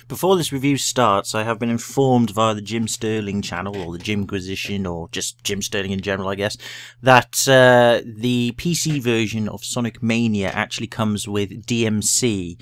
Before this review starts, I have been informed via the Jim Sterling channel, or the Jimquisition, or just Jim Sterling in general, I guess, that the PC version of Sonic Mania actually comes with DMC,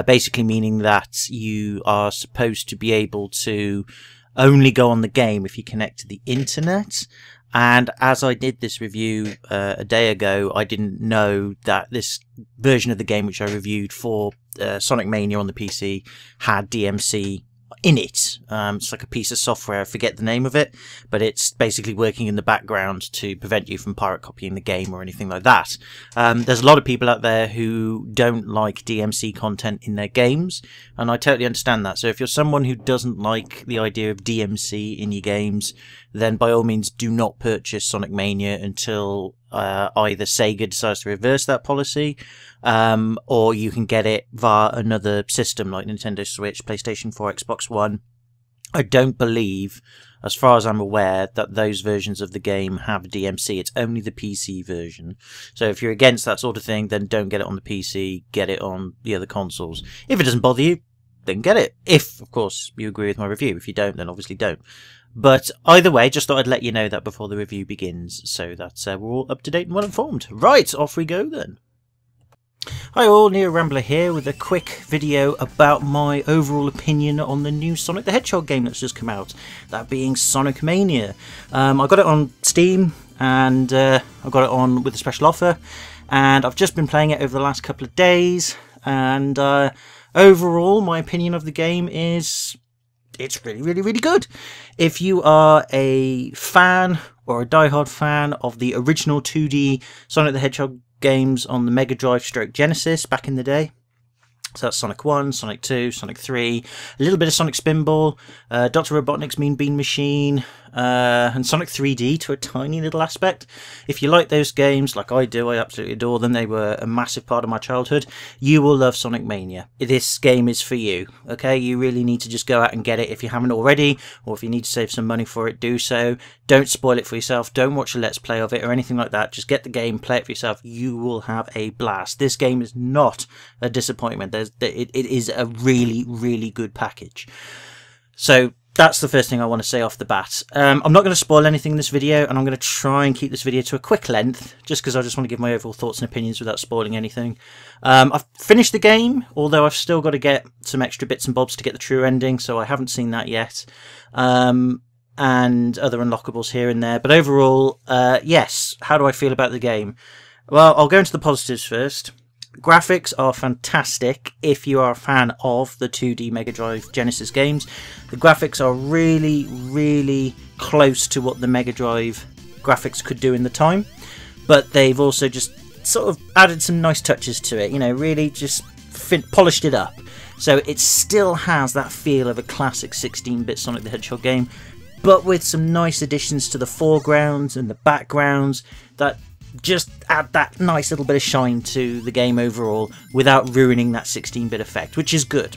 basically meaning that you are supposed to be able to only go on the game if you connect to the internet. And as I did this review a day ago, I didn't know that this version of the game, which I reviewed for Sonic Mania on the PC, had DMC in it. It's like a piece of software, I forget the name of it, but it's basically working in the background to prevent you from pirate copying the game or anything like that. There's a lot of people out there who don't like DMC content in their games, and I totally understand that. So if you're someone who doesn't like the idea of DMC in your games, then by all means do not purchase Sonic Mania until either Sega decides to reverse that policy, or you can get it via another system like Nintendo Switch, PlayStation 4, Xbox One. I don't believe, as far as I'm aware, that those versions of the game have DMC. It's only the PC version. So if you're against that sort of thing, then don't get it on the PC, get it on the other consoles. If it doesn't bother you, then get it. If, of course, you agree with my review. If you don't, then obviously don't. But either way, just thought I'd let you know that before the review begins, so that we're all up to date and well informed. Right, off we go then. Hi all, Rambler here with a quick video about my overall opinion on the new Sonic the Hedgehog game that's just come out, that being Sonic Mania. I got it on Steam, and I got it on with a special offer, and I've just been playing it over the last couple of days, and overall my opinion of the game is it's really good. If you are a fan or a diehard fan of the original 2D Sonic the Hedgehog games on the Mega Drive / Genesis back in the day, so that's Sonic 1, Sonic 2, Sonic 3, a little bit of Sonic Spinball, Dr. Robotnik's Mean Bean Machine, and Sonic 3D to a tiny little aspect. If you like those games, like I do, I absolutely adore them, they were a massive part of my childhood, you will love Sonic Mania. This game is for you, okay? You really need to just go out and get it if you haven't already, or if you need to save some money for it, do so. Don't spoil it for yourself, don't watch a Let's Play of it or anything like that, just get the game, play it for yourself, you will have a blast. This game is not a disappointment. It is a really good package. So that's the first thing I want to say off the bat. I'm not going to spoil anything in this video, and I'm going to try and keep this video to a quick length, just because I just want to give my overall thoughts and opinions without spoiling anything. I've finished the game, although I've still got to get some extra bits and bobs to get the true ending, so I haven't seen that yet. And other unlockables here and there. But overall, yes, how do I feel about the game? Well, I'll go into the positives first. Graphics are fantastic if you are a fan of the 2D Mega Drive Genesis games. The graphics are really close to what the Mega Drive graphics could do in the time, but they've also just sort of added some nice touches to it, you know, really just polished it up. So it still has that feel of a classic 16-bit Sonic the Hedgehog game, but with some nice additions to the foregrounds and the backgrounds that just add that nice little bit of shine to the game overall without ruining that 16-bit effect, which is good.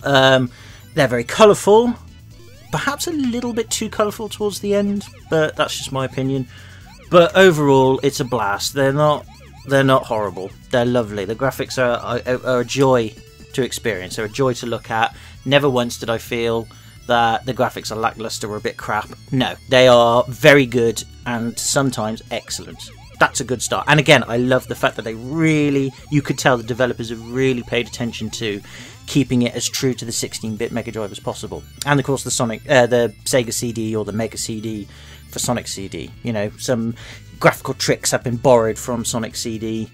They're very colourful, perhaps a little bit too colourful towards the end, but that's just my opinion. But overall, it's a blast. They're not horrible. They're lovely. The graphics are a joy to experience. They're a joy to look at. Never once did I feel that the graphics are lackluster or a bit crap. No, they are very good and sometimes excellent. That's a good start. And again, I love the fact that you could tell the developers have really paid attention to keeping it as true to the 16-bit Mega Drive as possible. And of course the Sega CD or the Mega CD for Sonic CD. You know, some graphical tricks have been borrowed from Sonic CD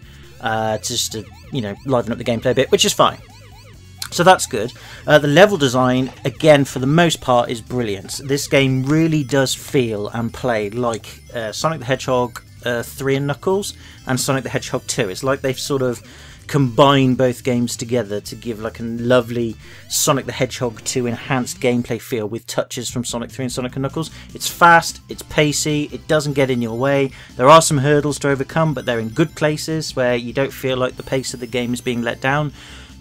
just to, you know, liven up the gameplay a bit, which is fine. So that's good. The level design, again, for the most part, is brilliant. This game really does feel and play like Sonic the Hedgehog 3 and Knuckles and Sonic the Hedgehog 2. It's like they've sort of combined both games together to give like a lovely Sonic the Hedgehog 2 enhanced gameplay feel with touches from Sonic 3 and Sonic and Knuckles. It's fast, it's pacey, it doesn't get in your way. There are some hurdles to overcome, but they're in good places where you don't feel like the pace of the game is being let down.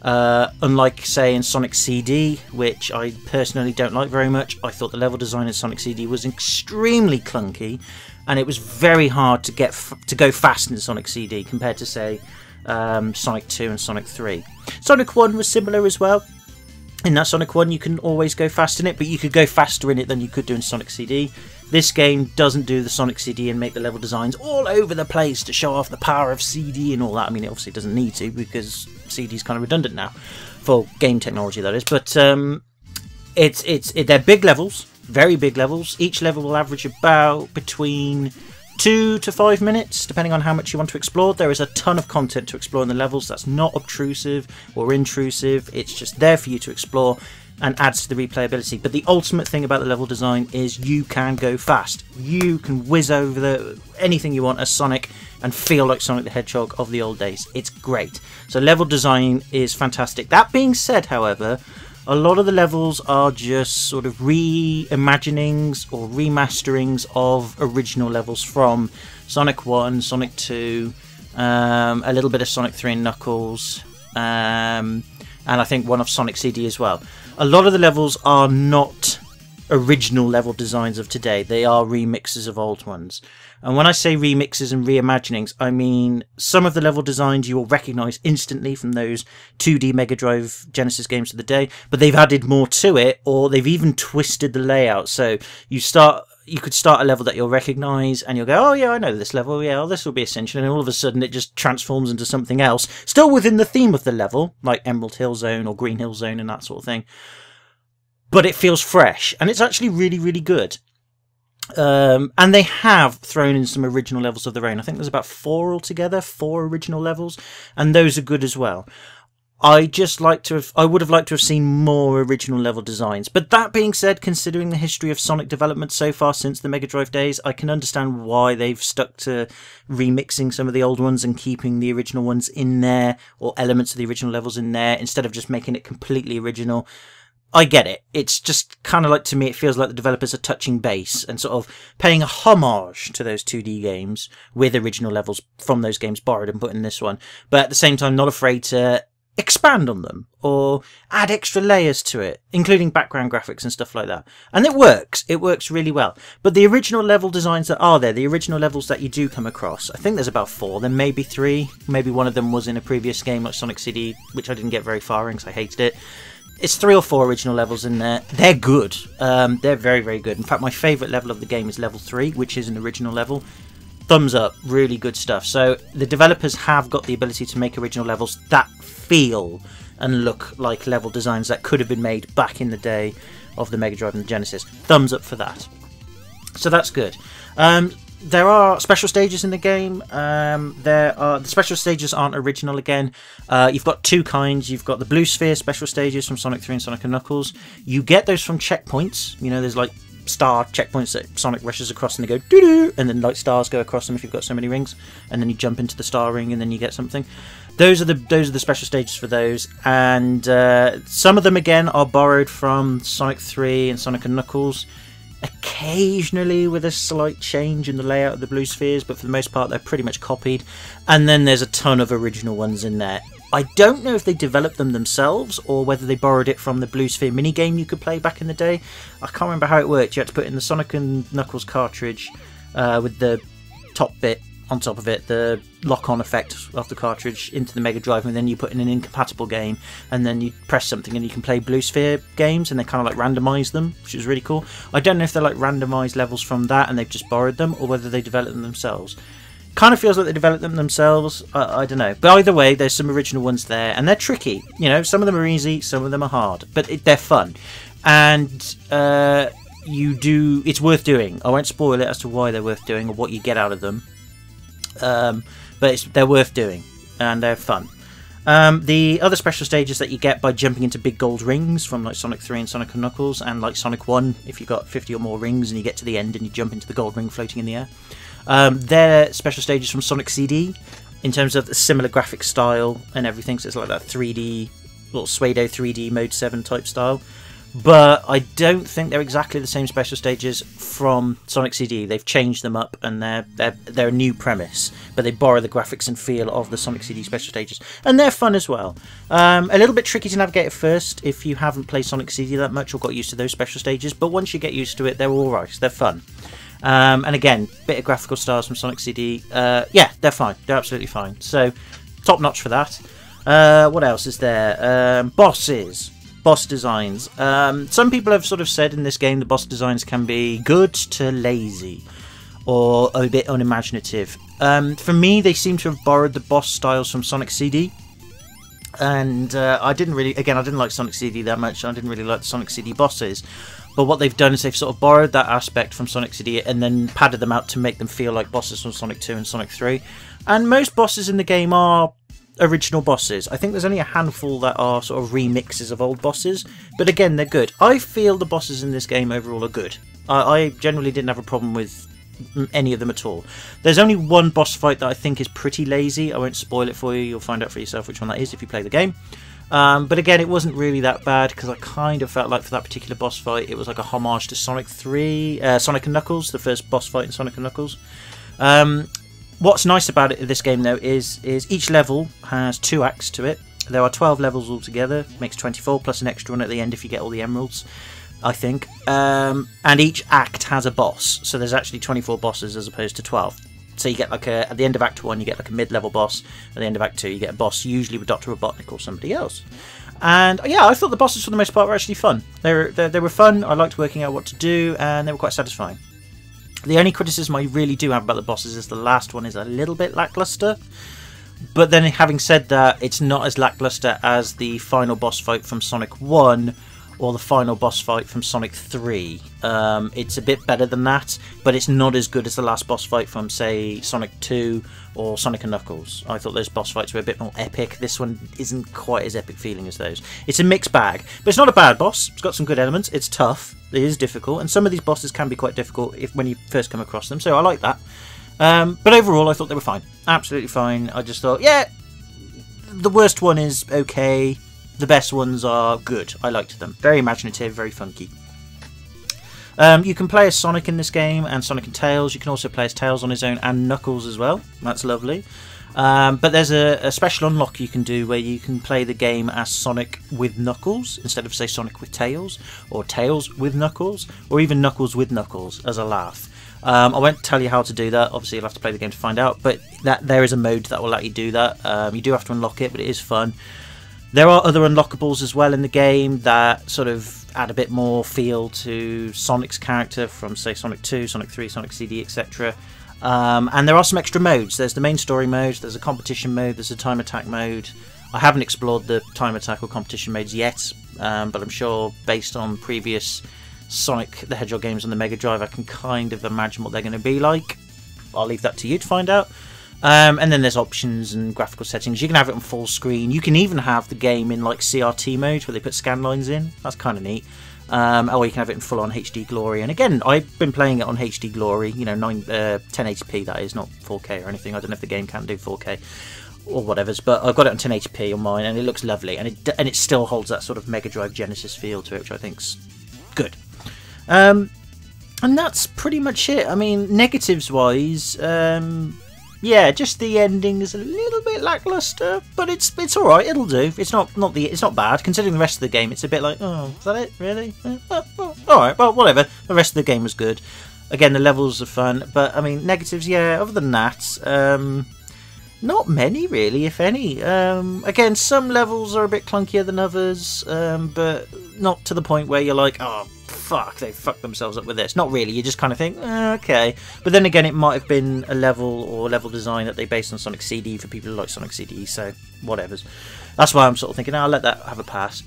Unlike, say, in Sonic CD, which I personally don't like very much, I thought the level design in Sonic CD was extremely clunky, and it was very hard to go fast in Sonic CD compared to, say, Sonic 2 and Sonic 3. Sonic 1 was similar as well. In that Sonic 1 you can always go fast in it, but you could go faster in it than you could do in Sonic CD. This game doesn't do the Sonic CD and make the level designs all over the place to show off the power of CD and all that. I mean, it obviously doesn't need to, because CD is kind of redundant now for game technology, that is. But they're big levels, very big levels. Each level will average about between 2 to 5 minutes, depending on how much you want to explore. There is a ton of content to explore in the levels. That's not obtrusive or intrusive. It's just there for you to explore and adds to the replayability. But the ultimate thing about the level design is you can go fast. You can whiz over anything you want as Sonic and feel like Sonic the Hedgehog of the old days. It's great. So level design is fantastic. That being said, however, a lot of the levels are just sort of reimaginings or remasterings of original levels from Sonic 1, Sonic 2, a little bit of Sonic 3 and Knuckles, and I think one of Sonic CD as well. A lot of the levels are not original level designs of today. They are remixes of old ones. And when I say remixes and reimaginings, I mean some of the level designs you will recognise instantly from those 2D Mega Drive Genesis games of the day, but they've added more to it, or they've even twisted the layout. So you could start a level that you'll recognise and you'll go, oh yeah, I know this level, yeah, well, this will be Ascension, and all of a sudden it just transforms into something else, still within the theme of the level, like Emerald Hill Zone or Green Hill Zone and that sort of thing. But it feels fresh, and it's actually really, really good. And they have thrown in some original levels of their own. I think there's about 4 altogether, 4 original levels, and those are good as well. I would have liked to have seen more original level designs. But that being said, considering the history of Sonic development so far since the Mega Drive days, I can understand why they've stuck to remixing some of the old ones and keeping the original ones in there, or elements of the original levels in there, instead of just making it completely original. I get it. It's just kind of like, to me, it feels like the developers are touching base and sort of paying a homage to those 2D games with original levels from those games borrowed and put in this one. But at the same time, not afraid to expand on them or add extra layers to it, including background graphics and stuff like that. And it works. It works really well. But the original level designs that are there, the original levels that you do come across, I think there's about 4, then maybe 3. Maybe one of them was in a previous game like Sonic CD, which I didn't get very far in because I hated it. It's 3 or 4 original levels in there. They're good. They're very, very good. In fact, my favourite level of the game is level 3, which is an original level. Thumbs up. Really good stuff. So the developers have got the ability to make original levels that feel and look like level designs that could have been made back in the day of the Mega Drive and the Genesis. Thumbs up for that. So that's good. There are special stages in the game. The special stages aren't original again. You've got 2 kinds. You've got the Blue Sphere special stages from Sonic 3 and Sonic & Knuckles. You get those from checkpoints. You know, there's like star checkpoints that Sonic rushes across and they go doo-doo, and then like stars go across them if you've got so many rings, and then you jump into the star ring and then you get something. Those are the special stages for those, and some of them again are borrowed from Sonic 3 and Sonic & Knuckles. Occasionally with a slight change in the layout of the blue spheres, but for the most part they're pretty much copied. And then there's a ton of original ones in there. I don't know if they developed them themselves or whether they borrowed it from the Blue Sphere minigame you could play back in the day. I can't remember how it worked. You had to put in the Sonic and Knuckles cartridge with the top bit on top of it, the lock-on effect of the cartridge into the Mega Drive, and then you put in an incompatible game, and then you press something and you can play Blue Sphere games, and they kind of like randomise them, which is really cool. I don't know if they're like randomised levels from that and they've just borrowed them, or whether they developed them themselves. Kind of feels like they developed them themselves. I don't know. But either way, there's some original ones there, and they're tricky. You know, some of them are easy, some of them are hard, but they're fun. And it's worth doing. I won't spoil it as to why they're worth doing or what you get out of them. But they're worth doing, and they're fun. The other special stages that you get by jumping into big gold rings from like Sonic 3 and Sonic & Knuckles, and like Sonic 1, if you've got 50 or more rings and you get to the end and you jump into the gold ring floating in the air. They're special stages from Sonic CD in terms of the similar graphic style and everything, so it's like that 3D, little Pseudo 3D Mode 7 type style. But I don't think they're exactly the same special stages from Sonic CD. They've changed them up, and they're a new premise, but they borrow the graphics and feel of the Sonic CD special stages, and they're fun as well. A little bit tricky to navigate at first if you haven't played Sonic CD that much or got used to those special stages, but once you get used to it, they're all right. They're fun. And again, bit of graphical stars from Sonic CD. Yeah, they're fine. They're absolutely fine. So, top notch for that. What else is there? Bosses. boss designs. Some people have sort of said in this game the boss designs can be good to lazy, or a bit unimaginative. For me, they seem to have borrowed the boss styles from Sonic CD. And I didn't like Sonic CD that much. I didn't really like the Sonic CD bosses. But what they've done is they've sort of borrowed that aspect from Sonic CD and then padded them out to make them feel like bosses from Sonic 2 and Sonic 3. And most bosses in the game are original bosses. I think there's only a handful that are sort of remixes of old bosses. But again, they're good. I feel the bosses in this game overall are good. I generally didn't have a problem with any of them at all. There's only one boss fight that I think is pretty lazy. I won't spoil it for you. You'll find out for yourself which one that is if you play the game. But again, it wasn't really that bad because I kind of felt like for that particular boss fight it was like a homage to Sonic 3, Sonic and Knuckles, the first boss fight in Sonic and Knuckles. What's nice about it in this game though is each level has 2 acts to it. There are 12 levels altogether, makes 24 plus an extra one at the end if you get all the emeralds, I think. And each act has a boss, so there's actually 24 bosses as opposed to 12. So you get like at the end of Act 1 you get like a mid-level boss, at the end of Act 2 you get a boss, usually with Dr. Robotnik or somebody else. And yeah, I thought the bosses for the most part were actually fun. They were fun, I liked working out what to do, and they were quite satisfying. The only criticism I really do have about the bosses is the last one is a little bit lackluster. But then having said that, it's not as lackluster as the final boss fight from Sonic 1 or the final boss fight from Sonic 3. It's a bit better than that, but it's not as good as the last boss fight from, say, Sonic 2 or Sonic and Knuckles. I thought those boss fights were a bit more epic. This one isn't quite as epic feeling as those. It's a mixed bag, but it's not a bad boss. It's got some good elements. It's tough. It is difficult, and some of these bosses can be quite difficult when you first come across them, so I like that. But overall, I thought they were fine. Absolutely fine. I just thought, yeah, the worst one is okay. The best ones are good. I liked them. Very imaginative, very funky. You can play as Sonic in this game, and Sonic and Tails. You can also play as Tails on his own, and Knuckles as well. That's lovely. But there's a special unlock you can do where you can play the game as Sonic with Knuckles, instead of, say, Sonic with Tails, or Tails with Knuckles, or even Knuckles with Knuckles as a laugh. I won't tell you how to do that. Obviously, you'll have to play the game to find out, but there is a mode that will let you do that. You do have to unlock it, but it is fun. There are other unlockables as well in the game that sort of add a bit more feel to Sonic's character from, say, Sonic 2, Sonic 3, Sonic CD, etc. And there are some extra modes. There's the main story mode, there's a competition mode, there's a time attack mode. I haven't explored the time attack or competition modes yet, but I'm sure based on previous Sonic the Hedgehog games on the Mega Drive, I can kind of imagine what they're going to be like. I'll leave that to you to find out. And then there's options and graphical settings. You can have it on full screen. You can even have the game in like CRT mode where they put scan lines in. That's kind of neat. Or you can have it in full on HD glory. And again, I've been playing it on HD glory, you know, 1080p that is, not 4K or anything. I don't know if the game can do 4K or whatever's, but I've got it on 1080p on mine, and it looks lovely. And it still holds that sort of Mega Drive Genesis feel to it, which I think's good. And that's pretty much it. I mean, negatives wise, yeah, just the ending is a little bit lackluster, but it's all right. It'll do. It's not bad considering the rest of the game. It's a bit like, oh, is that it really? All right, well, whatever. The rest of the game was good. Again, the levels are fun, but I mean, negatives, yeah. Other than that, not many really, if any. Again, some levels are a bit clunkier than others, but not to the point where you're like, oh, fuck, they fucked themselves up with this. Not really, you just kind of think, okay. But then again, it might have been a level or level design that they based on Sonic CD for people who like Sonic CD, so whatevers. That's why I'm sort of thinking, I'll let that have a pass.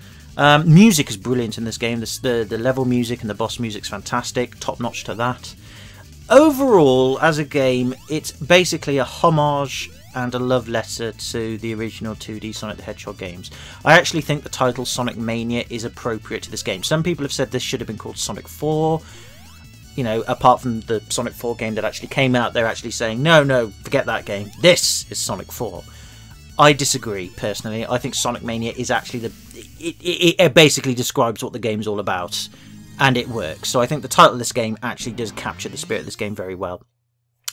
Music is brilliant in this game. The level music and the boss music's fantastic, top notch to that. Overall, as a game, it's basically a homage and a love letter to the original 2D Sonic the Hedgehog games. I actually think the title Sonic Mania is appropriate to this game. Some people have said this should have been called Sonic 4. You know, apart from the Sonic 4 game that actually came out, they're actually saying, no, forget that game. This is Sonic 4. I disagree, personally. I think Sonic Mania is actually it basically describes what the game's all about, and it works. So I think the title of this game actually does capture the spirit of this game very well.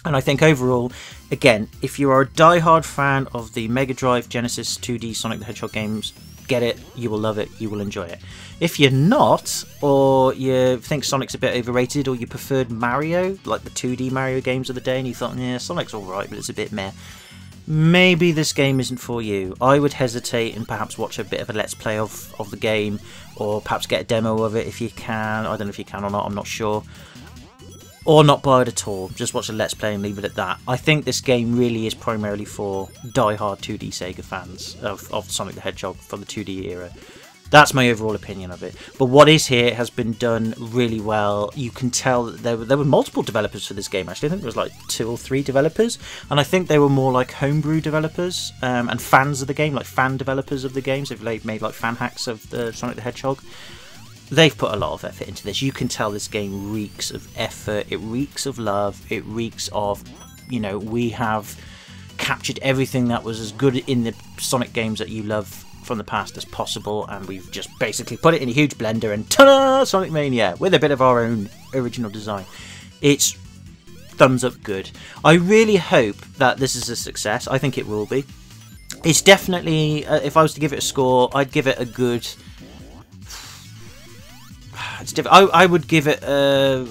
And I think overall, again, if you are a die-hard fan of the Mega Drive Genesis 2D Sonic the Hedgehog games, get it, you will love it, you will enjoy it. If you're not, or you think Sonic's a bit overrated, or you preferred Mario, like the 2D Mario games of the day, and you thought, yeah, Sonic's alright, but it's a bit meh, maybe this game isn't for you. I would hesitate and perhaps watch a bit of a let's play of the game, or perhaps get a demo of it if you can. I don't know if you can or not, I'm not sure. Or not buy it at all, just watch a let's play and leave it at that. I think this game really is primarily for die-hard 2D Sega fans of Sonic the Hedgehog from the 2D era. That's my overall opinion of it. But what is here has been done really well. You can tell that there were multiple developers for this game, actually. I think there was like 2 or 3 developers. And I think they were more like homebrew developers and fans of the game, like fan developers of the games. They've made like fan hacks of the Sonic the Hedgehog. They've put a lot of effort into this. You can tell this game reeks of effort. It reeks of love. It reeks of, you know, we have captured everything that was as good in the Sonic games that you love from the past as possible, and we've just basically put it in a huge blender and ta-da! Sonic Mania with a bit of our own original design. It's thumbs up good. I really hope that this is a success. I think it will be. It's definitely, if I was to give it a score, I'd give it a good... I would give it a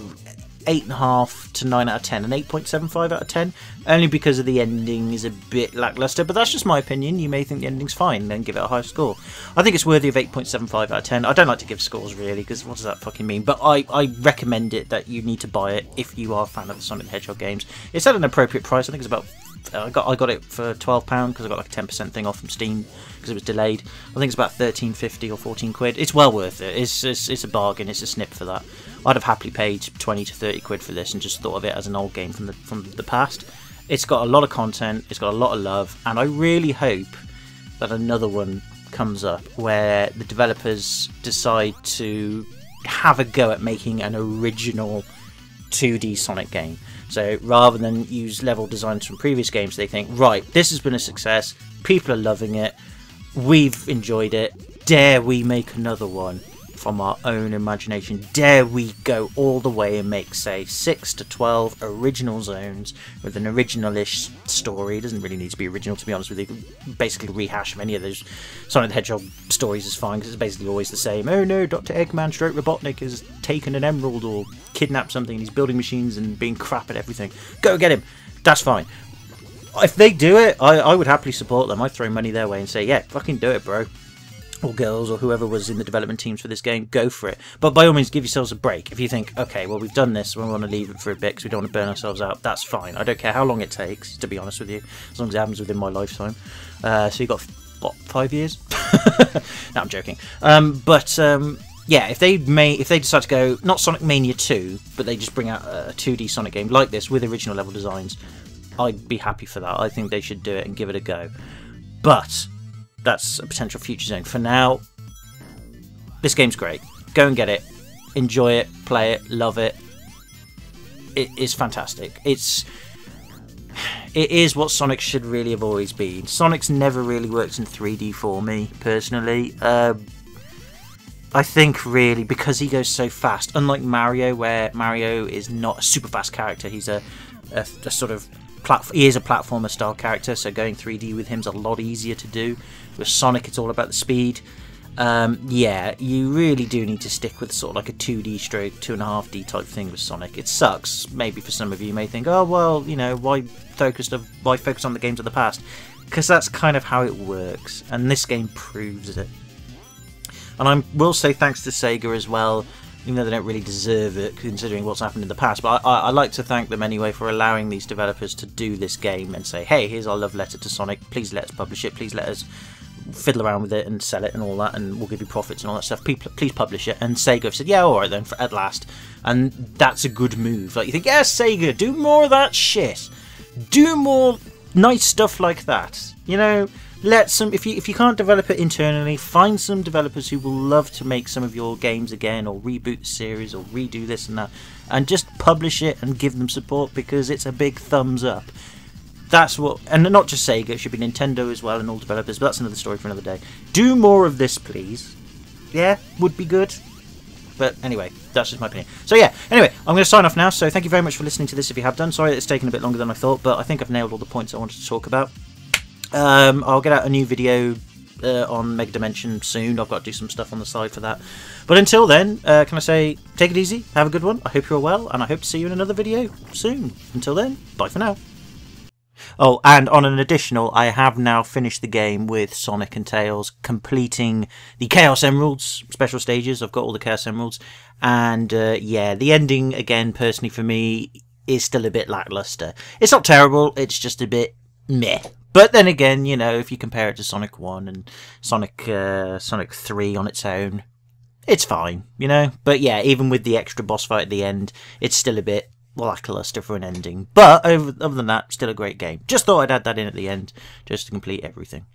8.5 to 9 out of 10, an 8.75 out of 10, only because of the ending is a bit lackluster, but that's just my opinion. You may think the ending's fine, then give it a high score. I think it's worthy of 8.75 out of 10. I don't like to give scores really, because what does that fucking mean? But I recommend it, that you need to buy it if you are a fan of the Sonic the Hedgehog games. It's at an appropriate price. I think it's about... I got it for £12 because I got like a 10% thing off from Steam because it was delayed. I think it's about £13.50 or 14 quid. It's well worth it. It's a bargain. It's a snip for that. I'd have happily paid 20 to 30 quid for this and just thought of it as an old game from the past. It's got a lot of content. It's got a lot of love, and I really hope that another one comes up where the developers decide to have a go at making an original 2D Sonic game. So rather than use level designs from previous games, they think, right, this has been a success, people are loving it, we've enjoyed it, dare we make another one from our own imagination? Dare we go all the way and make, say, 6 to 12 original zones with an original-ish story? It doesn't really need to be original, to be honest with you. Basically, rehash of any of those Sonic the Hedgehog stories is fine, because it's basically always the same. Oh no, Dr. Eggman Stroke Robotnik has taken an emerald or kidnapped something, and he's building machines and being crap at everything. Go get him! That's fine. If they do it, I would happily support them. I'd throw money their way and say, yeah, fucking do it, bro. Or girls, or whoever was in the development teams for this game, go for it. But by all means, give yourselves a break. If you think, okay, well, we've done this, we want to leave it for a bit because we don't want to burn ourselves out, that's fine. I don't care how long it takes, to be honest with you, as long as it happens within my lifetime. So you've got, what, 5 years? No, I'm joking. Yeah, if they decide to go, not Sonic Mania 2, but they just bring out a 2D Sonic game like this with original level designs, I'd be happy for that. I think they should do it and give it a go. But that's a potential future zone. For now, this game's great. Go and get it. Enjoy it. Play it. Love it. It is fantastic. It is what Sonic should really have always been. Sonic's never really worked in 3D for me, personally. I think, really, because he goes so fast. Unlike Mario, where Mario is not a super fast character. He's a sort of... He is a platformer style character, so going 3D with him's a lot easier to do. With Sonic, it's all about the speed. Yeah, you really do need to stick with sort of like a 2D stroke, 2.5D type thing with Sonic. It sucks. Maybe for some of you may think, oh well, you know, why focus on the games of the past? Because that's kind of how it works, and this game proves it. And I will say thanks to Sega as well, even though they don't really deserve it considering what's happened in the past, but I like to thank them anyway for allowing these developers to do this game and say, hey, here's our love letter to Sonic, please let us publish it, please let us fiddle around with it and sell it and all that, and we'll give you profits and all that stuff, please publish it. And Sega have said, yeah, alright then, at last. And that's a good move. Like, you think, yes, Sega, do more of that shit, do more nice stuff like that, you know. Let some, if you can't develop it internally, find some developers who will love to make some of your games again, or reboot the series, or redo this and that, and just publish it and give them support, because it's a big thumbs up. That's what, and not just Sega, it should be Nintendo as well and all developers, but that's another story for another day. Do more of this, please. Yeah, would be good. But anyway, that's just my opinion. So yeah, anyway, I'm going to sign off now, so thank you very much for listening to this if you have done. Sorry that it's taken a bit longer than I thought, but I think I've nailed all the points I wanted to talk about. I'll get out a new video on Mega Dimension soon. I've got to do some stuff on the side for that. But until then, can I say, take it easy, have a good one. I hope you're well, and I hope to see you in another video soon. Until then, bye for now. Oh, and on an additional, I have now finished the game with Sonic and Tails, completing the Chaos Emeralds special stages. I've got all the Chaos Emeralds, and yeah, the ending, again, personally for me, is still a bit lackluster. It's not terrible, it's just a bit meh. But then again, you know, if you compare it to Sonic 1 and Sonic 3 on its own, it's fine, you know? But yeah, even with the extra boss fight at the end, it's still a bit lackluster for an ending. But other than that, still a great game. Just thought I'd add that in at the end, just to complete everything.